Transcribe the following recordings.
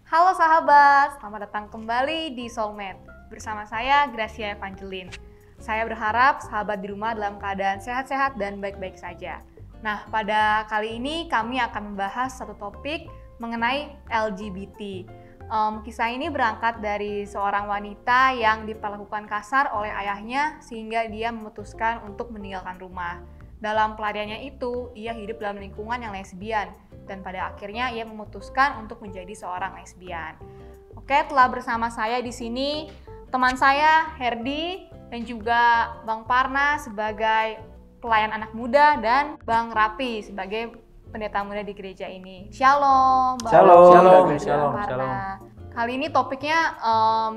Halo sahabat, selamat datang kembali di Soulmate. Bersama saya Gracia Evangeline. Saya berharap sahabat di rumah dalam keadaan sehat-sehat dan baik-baik saja. Nah, pada kali ini kami akan membahas satu topik mengenai LGBT. Kisah ini berangkat dari seorang wanita yang diperlakukan kasar oleh ayahnya sehingga dia memutuskan untuk meninggalkan rumah. Dalam pelariannya itu, ia hidup dalam lingkungan yang lesbian dan pada akhirnya ia memutuskan untuk menjadi seorang lesbian. Oke, telah bersama saya di sini teman saya Herdi dan juga Bang Parna sebagai pelayan anak muda dan Bang Rapi sebagai pendeta muda di gereja ini. Shalom, Bang. Shalom. Kali ini topiknya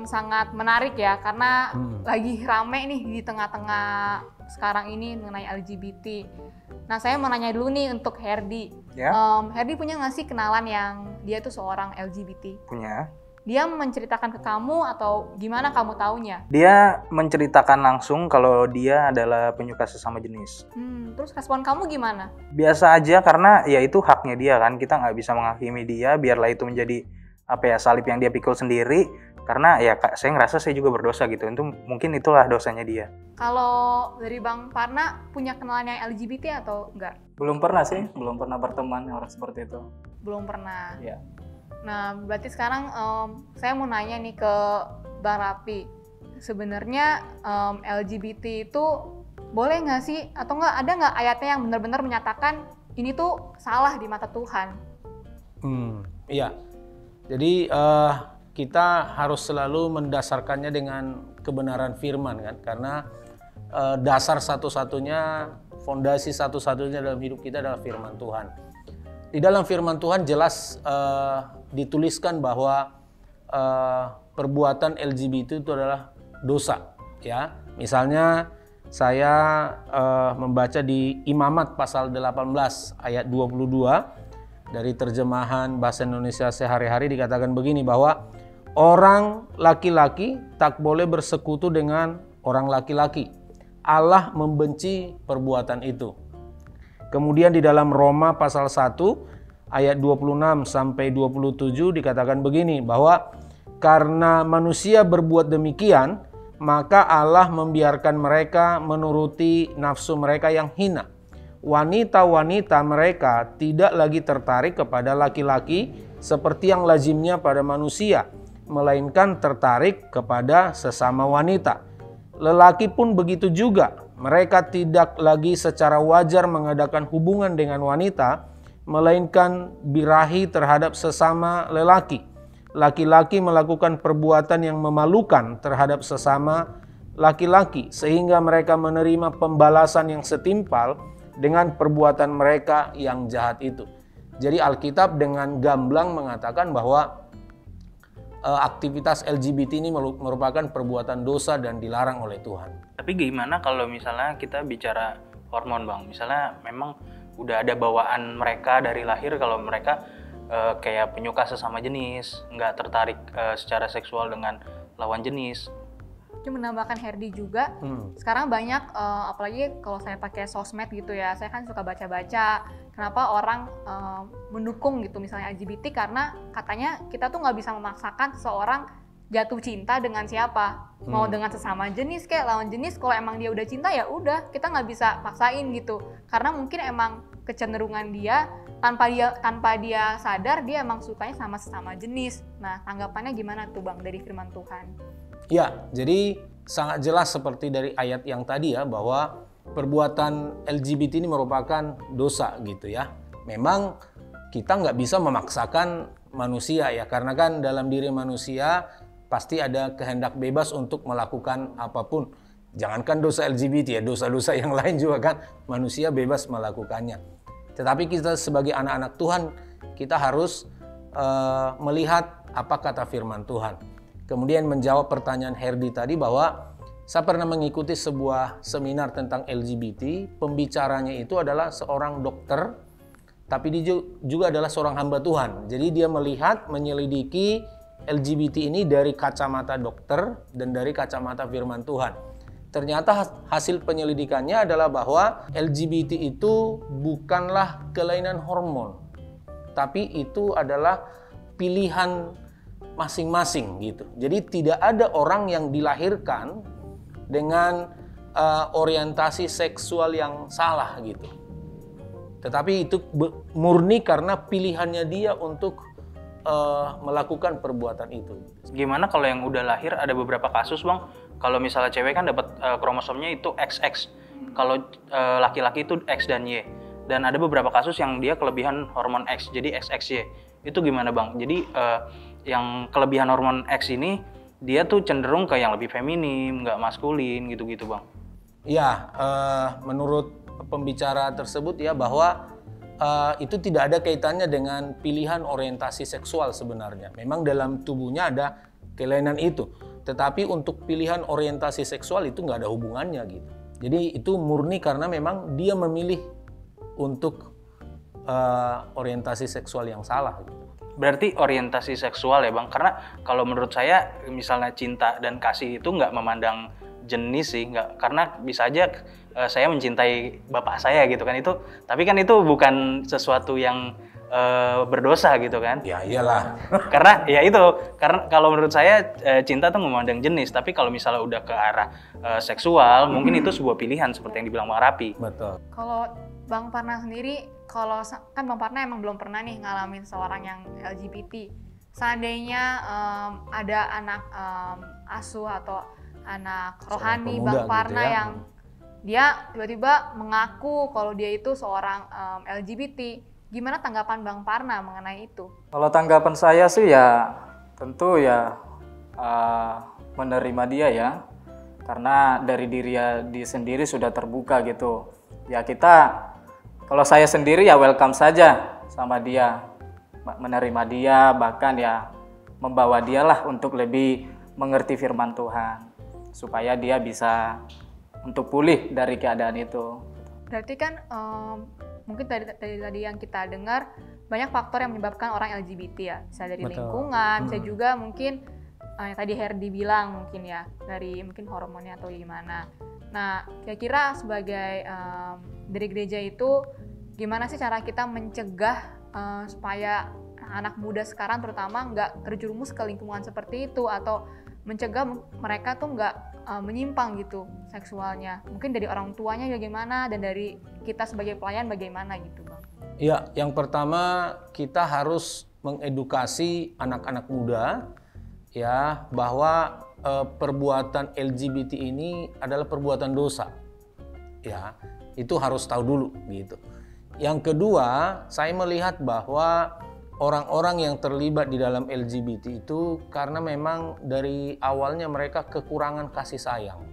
sangat menarik ya karena lagi rame nih di tengah-tengah sekarang ini mengenai LGBT. Nah, saya mau nanya dulu nih untuk Herdi. Ya. Herdi punya nggak sih kenalan yang dia tuh seorang LGBT? Punya. Dia menceritakan ke kamu atau gimana kamu taunya? Dia menceritakan langsung kalau dia adalah penyuka sesama jenis. Terus respon kamu gimana? Biasa aja karena ya itu haknya dia kan. Kita nggak bisa menghakimi dia, biarlah itu menjadi salib yang dia pikul sendiri. Karena ya saya ngerasa saya juga berdosa gitu. Itu mungkin itulah dosanya dia. Kalau dari Bang Parna punya kenalan yang LGBT atau enggak? Belum pernah sih, belum pernah berteman orang seperti itu. Belum pernah. Ya. Nah, berarti sekarang saya mau nanya nih ke Bang Rapi. Sebenarnya LGBT itu boleh nggak sih? Atau nggak ada nggak ayatnya yang benar-benar menyatakan ini tuh salah di mata Tuhan? Iya. Jadi kita harus selalu mendasarkannya dengan kebenaran firman kan, karena dasar satu-satunya, fondasi satu-satunya dalam hidup kita adalah firman Tuhan. Di dalam firman Tuhan jelas dituliskan bahwa perbuatan LGBT itu adalah dosa, ya. Misalnya saya membaca di Imamat pasal 18 ayat 22 dari terjemahan bahasa Indonesia sehari-hari dikatakan begini, bahwa orang laki-laki tak boleh bersekutu dengan orang laki-laki. Allah membenci perbuatan itu. Kemudian di dalam Roma pasal 1 ayat 26 sampai 27 dikatakan begini, bahwa karena manusia berbuat demikian, maka Allah membiarkan mereka menuruti nafsu mereka yang hina. Wanita-wanita mereka tidak lagi tertarik kepada laki-laki seperti yang lazimnya pada manusia, melainkan tertarik kepada sesama wanita. Lelaki pun begitu juga. Mereka tidak lagi secara wajar mengadakan hubungan dengan wanita, melainkan birahi terhadap sesama lelaki. Laki-laki melakukan perbuatan yang memalukan terhadap sesama laki-laki, sehingga mereka menerima pembalasan yang setimpal dengan perbuatan mereka yang jahat itu. Jadi Alkitab dengan gamblang mengatakan bahwa aktivitas LGBT ini merupakan perbuatan dosa dan dilarang oleh Tuhan. Tapi gimana kalau misalnya kita bicara hormon, Bang? Misalnya memang udah ada bawaan mereka dari lahir kalau mereka kayak penyuka sesama jenis, nggak tertarik secara seksual dengan lawan jenis. Cuma menambahkan Herdi juga, sekarang banyak, apalagi kalau saya pakai sosmed gitu ya, saya kan suka baca-baca kenapa orang mendukung gitu misalnya LGBT, karena katanya kita tuh nggak bisa memaksakan seseorang jatuh cinta dengan siapa, mau dengan sesama jenis kayak lawan jenis. Kalau emang dia udah cinta ya udah, kita nggak bisa paksain gitu, karena mungkin emang kecenderungan dia tanpa dia sadar dia emang sukanya sama sesama jenis. Nah, tanggapannya gimana tuh Bang dari firman Tuhan? Ya, jadi sangat jelas seperti dari ayat yang tadi ya, bahwa perbuatan LGBT ini merupakan dosa gitu ya. Memang kita nggak bisa memaksakan manusia ya, karena kan dalam diri manusia pasti ada kehendak bebas untuk melakukan apapun. Jangankan dosa LGBT ya, dosa-dosa yang lain juga kan manusia bebas melakukannya. Tetapi kita sebagai anak-anak Tuhan, kita harus melihat apa kata firman Tuhan. Kemudian menjawab pertanyaan Herdi tadi, bahwa saya pernah mengikuti sebuah seminar tentang LGBT. Pembicaranya itu adalah seorang dokter, tapi dia juga adalah seorang hamba Tuhan. Jadi dia melihat, menyelidiki LGBT ini dari kacamata dokter dan dari kacamata firman Tuhan. Ternyata hasil penyelidikannya adalah bahwa LGBT itu bukanlah kelainan hormon, tapi itu adalah pilihan masing-masing gitu. Jadi tidak ada orang yang dilahirkan dengan orientasi seksual yang salah gitu. Tetapi itu murni karena pilihannya dia untuk melakukan perbuatan itu. Gimana kalau yang udah lahir, ada beberapa kasus Bang, kalau misalnya cewek kan dapat kromosomnya itu XX, kalau laki-laki itu X dan Y. Dan ada beberapa kasus yang dia kelebihan hormon X, jadi XXY. Itu gimana Bang? Jadi yang kelebihan hormon X ini, dia tuh cenderung ke yang lebih feminim, nggak maskulin gitu-gitu Bang. Ya, menurut pembicara tersebut ya bahwa itu tidak ada kaitannya dengan pilihan orientasi seksual sebenarnya. Memang dalam tubuhnya ada kelainan itu. Tetapi untuk pilihan orientasi seksual itu nggak ada hubungannya gitu. Jadi itu murni karena memang dia memilih untuk orientasi seksual yang salah gitu. Berarti orientasi seksual ya Bang, karena kalau menurut saya misalnya cinta dan kasih itu nggak memandang jenis sih, nggak, karena bisa aja saya mencintai bapak saya gitu kan, itu tapi kan itu bukan sesuatu yang berdosa gitu kan. Ya iyalah. Karena ya itu, karena kalau menurut saya cinta tuh memandang jenis, tapi kalau misalnya udah ke arah seksual mungkin itu sebuah pilihan seperti yang dibilang Bang Rapi. Betul. Kalau Bang Parna sendiri, kalau kan Bang Parna emang belum pernah nih ngalamin seorang yang LGBT. Seandainya ada anak asuh atau anak rohani Bang Parna gitu ya, yang dia tiba-tiba mengaku kalau dia itu seorang LGBT, gimana tanggapan Bang Parna mengenai itu? Kalau tanggapan saya sih ya tentu ya menerima dia ya, karena dari diri dia sendiri sudah terbuka gitu. Ya kita, kalau saya sendiri ya welcome saja sama dia, menerima dia, bahkan ya membawa dia lah untuk lebih mengerti firman Tuhan, supaya dia bisa untuk pulih dari keadaan itu. Berarti kan mungkin tadi yang kita dengar banyak faktor yang menyebabkan orang LGBT ya, bisa dari Betul. lingkungan, bisa juga mungkin yang tadi Herdi bilang mungkin ya dari mungkin hormonnya atau gimana. Nah, kira-kira sebagai dari gereja itu gimana sih cara kita mencegah supaya anak muda sekarang terutama nggak terjerumus ke lingkungan seperti itu, atau mencegah mereka tuh nggak menyimpang gitu seksualnya. Mungkin dari orang tuanya bagaimana dan dari kita sebagai pelayan bagaimana gitu Bang. Ya, yang pertama kita harus mengedukasi anak-anak muda ya bahwa perbuatan LGBT ini adalah perbuatan dosa. Ya, itu harus tahu dulu gitu. Yang kedua, saya melihat bahwa orang-orang yang terlibat di dalam LGBT itu karena memang dari awalnya mereka kekurangan kasih sayang.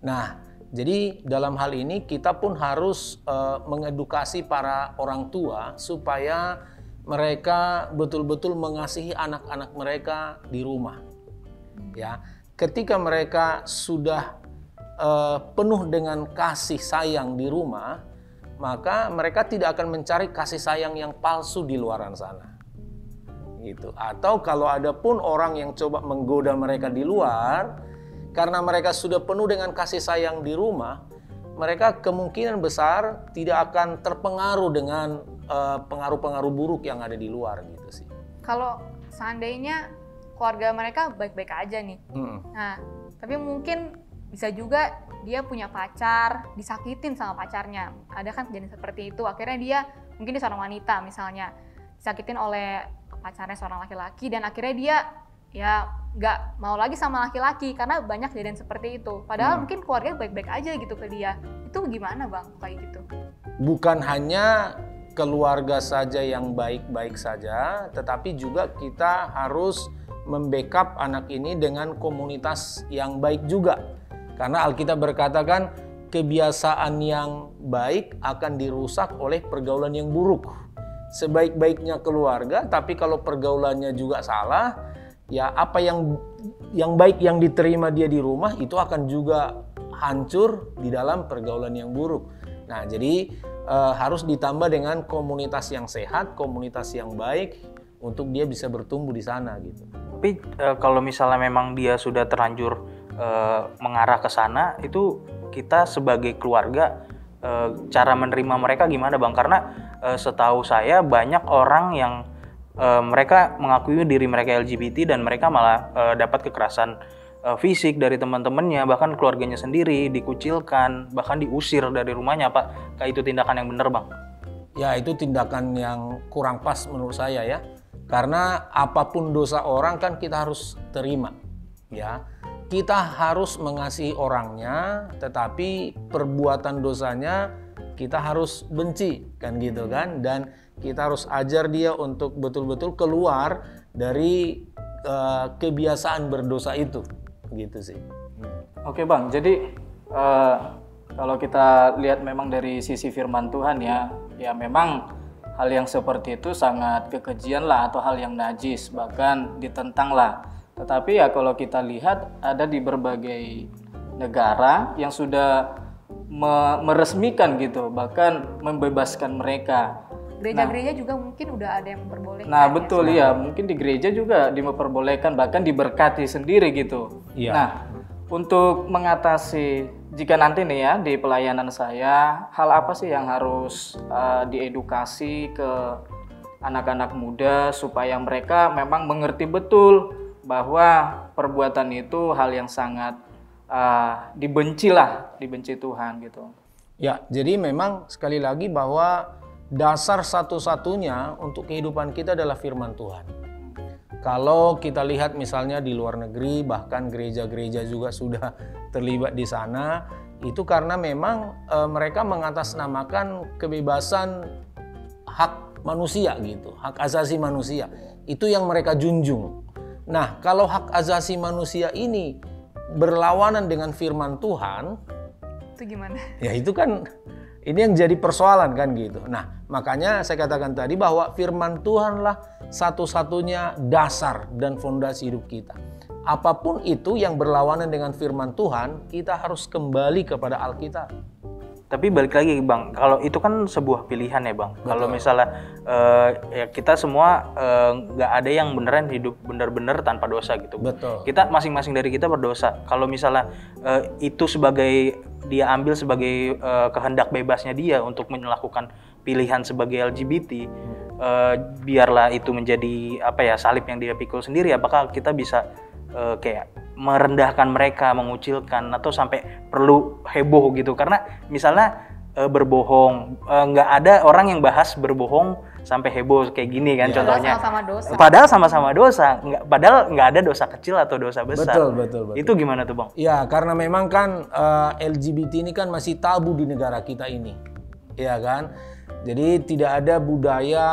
Nah, jadi dalam hal ini kita pun harus mengedukasi para orang tua supaya mereka betul-betul mengasihi anak-anak mereka di rumah. Ya, ketika mereka sudah penuh dengan kasih sayang di rumah, maka mereka tidak akan mencari kasih sayang yang palsu di luaran sana. Gitu. Atau kalau ada pun orang yang coba menggoda mereka di luar, karena mereka sudah penuh dengan kasih sayang di rumah, mereka kemungkinan besar tidak akan terpengaruh dengan pengaruh-pengaruh buruk yang ada di luar gitu sih. Kalau seandainya keluarga mereka baik-baik aja nih, nah tapi mungkin bisa juga dia punya pacar, disakitin sama pacarnya. Ada kan kejadian seperti itu. Akhirnya dia, mungkin dia seorang wanita misalnya, disakitin oleh pacarnya seorang laki-laki, dan akhirnya dia ya nggak mau lagi sama laki-laki karena banyak kejadian seperti itu. Padahal mungkin keluarga baik-baik aja gitu ke dia. Itu gimana Bang kayak gitu? Bukan hanya keluarga saja yang baik-baik saja, tetapi juga kita harus membackup anak ini dengan komunitas yang baik juga. Karena Alkitab berkata kan, kebiasaan yang baik akan dirusak oleh pergaulan yang buruk. Sebaik-baiknya keluarga, tapi kalau pergaulannya juga salah, ya apa yang baik yang diterima dia di rumah itu akan juga hancur di dalam pergaulan yang buruk. Nah, jadi harus ditambah dengan komunitas yang sehat, komunitas yang baik untuk dia bisa bertumbuh di sana gitu. Tapi kalau misalnya memang dia sudah terlanjur mengarah ke sana, itu kita sebagai keluarga cara menerima mereka gimana Bang? Karena setahu saya banyak orang yang mereka mengakui diri mereka LGBT dan mereka malah dapat kekerasan fisik dari teman-temannya, bahkan keluarganya sendiri dikucilkan, bahkan diusir dari rumahnya. Pak, kayak itu tindakan yang benar, Bang? Ya, itu tindakan yang kurang pas menurut saya ya. Karena apapun dosa orang kan kita harus terima, ya. Kita harus mengasihi orangnya, tetapi perbuatan dosanya kita harus benci, kan gitu kan. Dan kita harus ajar dia untuk betul-betul keluar dari kebiasaan berdosa itu, gitu sih. Oke Bang, jadi kalau kita lihat memang dari sisi firman Tuhan ya memang hal yang seperti itu sangat kekejian lah atau hal yang najis, bahkan ditentang lah. Tetapi ya kalau kita lihat ada di berbagai negara yang sudah meresmikan gitu, bahkan membebaskan mereka. Gereja-gereja juga mungkin udah ada yang memperbolehkan. Nah betul ya, mungkin di gereja juga diperbolehkan, bahkan diberkati sendiri gitu. Iya. Nah untuk mengatasi, jika nanti nih ya di pelayanan saya, hal apa sih yang harus diedukasi ke anak-anak muda supaya mereka memang mengerti betul bahwa perbuatan itu hal yang sangat dibenci Tuhan gitu. Ya, jadi memang sekali lagi bahwa dasar satu-satunya untuk kehidupan kita adalah firman Tuhan. Kalau kita lihat misalnya di luar negeri, bahkan gereja-gereja juga sudah terlibat di sana, itu karena memang mereka mengatasnamakan kebebasan hak manusia gitu, hak asasi manusia. Itu yang mereka junjung. Nah, kalau hak asasi manusia ini berlawanan dengan firman Tuhan, Itu gimana? ya itu kan ini yang jadi persoalan kan gitu. Nah, makanya saya katakan tadi bahwa firman Tuhanlah satu-satunya dasar dan fondasi hidup kita. Apapun itu yang berlawanan dengan firman Tuhan, kita harus kembali kepada Alkitab. Tapi balik lagi Bang, kalau itu kan sebuah pilihan ya Bang. Kalau misalnya ya kita semua nggak ada yang beneran hidup bener-bener tanpa dosa gitu. Betul. Kita masing-masing dari kita berdosa. Kalau misalnya itu sebagai dia ambil sebagai kehendak bebasnya dia untuk melakukan pilihan sebagai LGBT, biarlah itu menjadi apa ya salib yang dia pikul sendiri. Apakah kita bisa kayak merendahkan mereka, mengucilkan atau sampai perlu heboh gitu? Karena misalnya berbohong, nggak ada orang yang bahas berbohong sampai heboh kayak gini kan contohnya. Sama-sama dosa. Padahal sama-sama dosa, padahal nggak ada dosa kecil atau dosa besar. Betul. Itu gimana tuh Bang? Ya, karena memang kan LGBT ini kan masih tabu di negara kita ini, ya kan. Jadi tidak ada budaya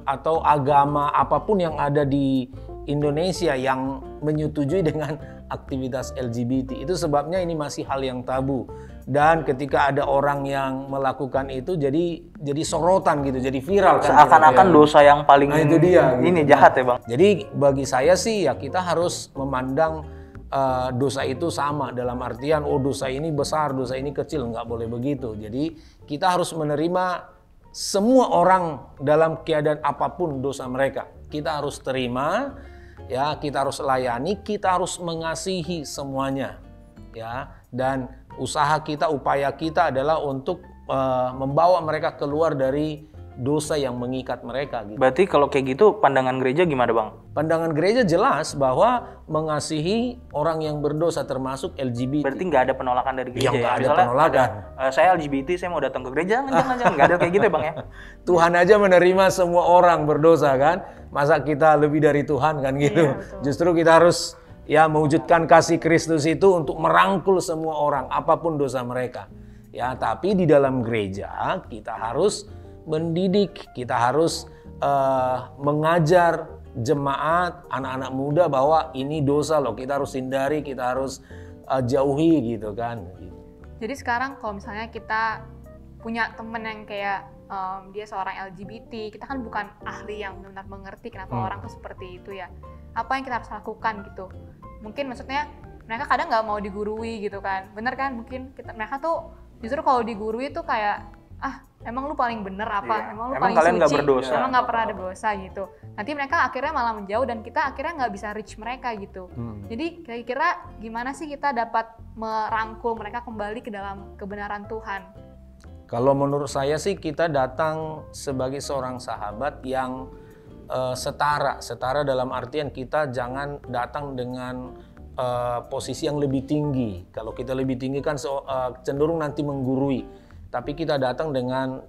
atau agama apapun yang ada di Indonesia yang menyetujui dengan aktivitas LGBT. Itu sebabnya ini masih hal yang tabu. Dan ketika ada orang yang melakukan itu jadi sorotan gitu, jadi viral kan. Seakan-akan dosa yang paling itu dia. Ini jahat ya Bang. Jadi bagi saya sih ya kita harus memandang dosa itu sama dalam artian dosa ini besar, dosa ini kecil, nggak boleh begitu. Jadi kita harus menerima semua orang dalam keadaan apapun dosa mereka. Kita harus terima, ya, kita harus layani, kita harus mengasihi semuanya, ya. Dan usaha kita, upaya kita adalah untuk membawa mereka keluar dari dosa yang mengikat mereka gitu. Berarti kalau kayak gitu pandangan gereja gimana Bang? Pandangan gereja jelas bahwa mengasihi orang yang berdosa termasuk LGBT. Berarti nggak ada penolakan dari gereja nggak ada Misalnya penolakan. Saya LGBT, saya mau datang ke gereja, jangan, nggak ada kayak gitu ya Bang ya? Tuhan aja menerima semua orang berdosa kan. Masa kita lebih dari Tuhan kan gitu. Iya, Justru kita harus ya mewujudkan kasih Kristus itu untuk merangkul semua orang apapun dosa mereka. Ya, tapi di dalam gereja kita harus mendidik, kita harus mengajar jemaat, anak-anak muda bahwa ini dosa loh, kita harus hindari, kita harus jauhi gitu kan. Jadi sekarang kalau misalnya kita punya temen yang kayak dia seorang LGBT, kita kan bukan ahli yang benar-benar mengerti kenapa orang tuh seperti itu ya. Apa yang kita harus lakukan gitu? Mungkin maksudnya mereka kadang nggak mau digurui gitu kan, bener kan? Mungkin mereka tuh justru kalau digurui tuh kayak emang lu paling bener apa? Iya. Emang lu Emang paling kalian nggak suci? berdosa? Emang nggak pernah ada dosa gitu. Nanti mereka akhirnya malah menjauh dan kita akhirnya nggak bisa reach mereka gitu. Jadi kira-kira gimana sih kita dapat merangkul mereka kembali ke dalam kebenaran Tuhan? Kalau menurut saya sih kita datang sebagai seorang sahabat yang setara dalam artian kita jangan datang dengan posisi yang lebih tinggi. Kalau kita lebih tinggi kan cenderung nanti menggurui. Tapi kita datang dengan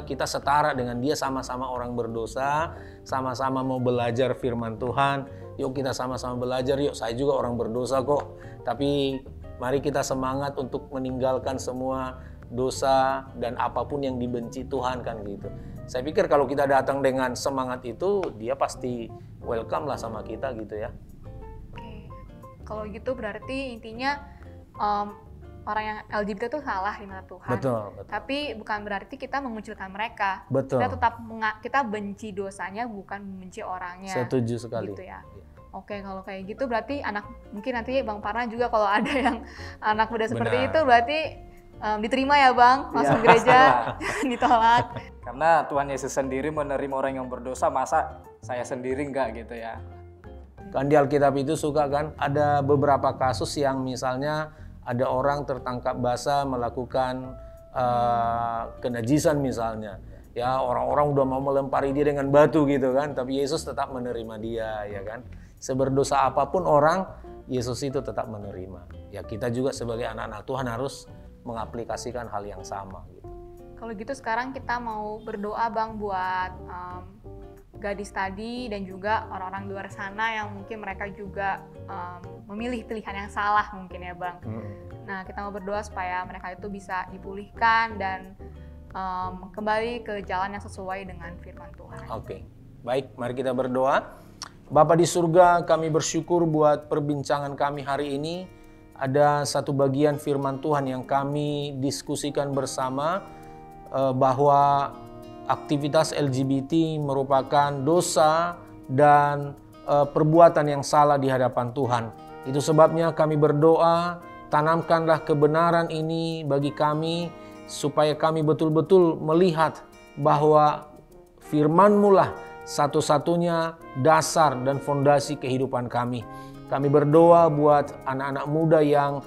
kita setara dengan dia, sama-sama orang berdosa, sama-sama mau belajar firman Tuhan. Yuk kita sama-sama belajar, yuk saya juga orang berdosa kok. Tapi mari kita semangat untuk meninggalkan semua dosa dan apapun yang dibenci Tuhan, kan gitu. Saya pikir kalau kita datang dengan semangat itu, dia pasti welcome lah sama kita gitu ya. Oke, kalau gitu berarti intinya orang yang LGBT itu salah di mata Tuhan. Betul. Tapi bukan berarti kita mengucilkan mereka. Betul. Kita tetap kita benci dosanya, bukan membenci orangnya. Setuju sekali. Gitu ya. Oke, kalau kayak gitu berarti mungkin nanti Bang Parna juga kalau ada yang anak muda seperti itu berarti diterima ya Bang, masuk gereja, ditolak. Karena Tuhan Yesus sendiri menerima orang yang berdosa, masa saya sendiri enggak gitu ya. Kan di Alkitab itu suka kan ada beberapa kasus yang misalnya ada orang tertangkap basah melakukan kenajisan misalnya. Ya, orang-orang udah mau melempari dia dengan batu gitu kan, tapi Yesus tetap menerima dia, ya kan. Seberdosa apapun orang, Yesus itu tetap menerima. Ya, kita juga sebagai anak-anak Tuhan harus mengaplikasikan hal yang sama gitu. Kalau gitu sekarang kita mau berdoa Bang buat gadis tadi dan juga orang-orang di luar sana yang mungkin mereka juga memilih pilihan yang salah mungkin ya Bang. Nah, kita mau berdoa supaya mereka itu bisa dipulihkan dan kembali ke jalan yang sesuai dengan firman Tuhan. Oke, baik, mari kita berdoa. Bapa di surga, kami bersyukur buat perbincangan kami hari ini. Ada satu bagian firman Tuhan yang kami diskusikan bersama bahwa aktivitas LGBT merupakan dosa dan perbuatan yang salah di hadapan Tuhan. Itu sebabnya kami berdoa, tanamkanlah kebenaran ini bagi kami supaya kami betul-betul melihat bahwa firman-Mu lah satu-satunya dasar dan fondasi kehidupan kami. Kami berdoa buat anak-anak muda yang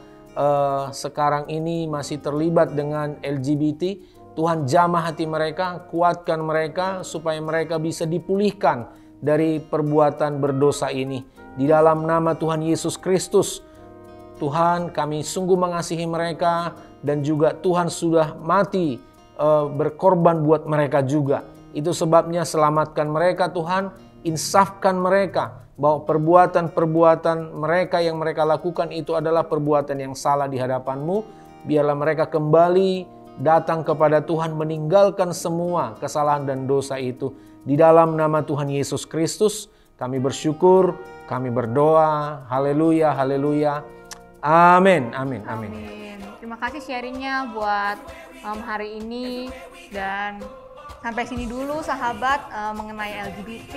sekarang ini masih terlibat dengan LGBT. Tuhan jamah hati mereka, kuatkan mereka supaya mereka bisa dipulihkan dari perbuatan berdosa ini. Di dalam nama Tuhan Yesus Kristus, Tuhan, kami sungguh mengasihi mereka dan juga Tuhan sudah mati berkorban buat mereka juga. Itu sebabnya selamatkan mereka Tuhan, insafkan mereka bahwa perbuatan-perbuatan mereka yang mereka lakukan itu adalah perbuatan yang salah di hadapan-Mu. Biarlah mereka kembali datang kepada Tuhan, meninggalkan semua kesalahan dan dosa itu. Di dalam nama Tuhan Yesus Kristus kami bersyukur, kami berdoa. Haleluya, haleluya. Amin, amin, amin. Terima kasih sharingnya buat hari ini, dan sampai sini dulu sahabat mengenai LGBT.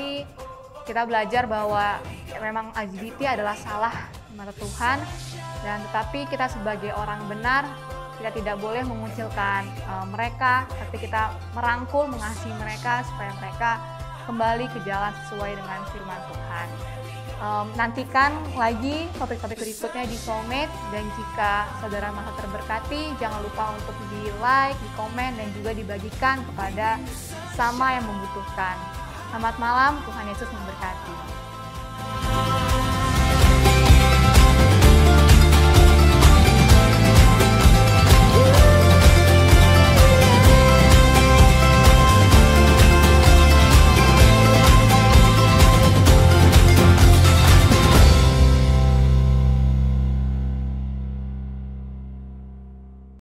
Kita belajar bahwa memang LGBT adalah salah di mata Tuhan, dan tetapi kita sebagai orang benar, kita tidak boleh mengucilkan mereka, tapi kita merangkul, mengasihi mereka supaya mereka kembali ke jalan sesuai dengan firman Tuhan. Nantikan lagi topik-topik berikutnya di Soulmate, dan jika saudara merasa terberkati, jangan lupa untuk di like, di komen, dan juga dibagikan kepada sama yang membutuhkan. Selamat malam, Tuhan Yesus memberkati.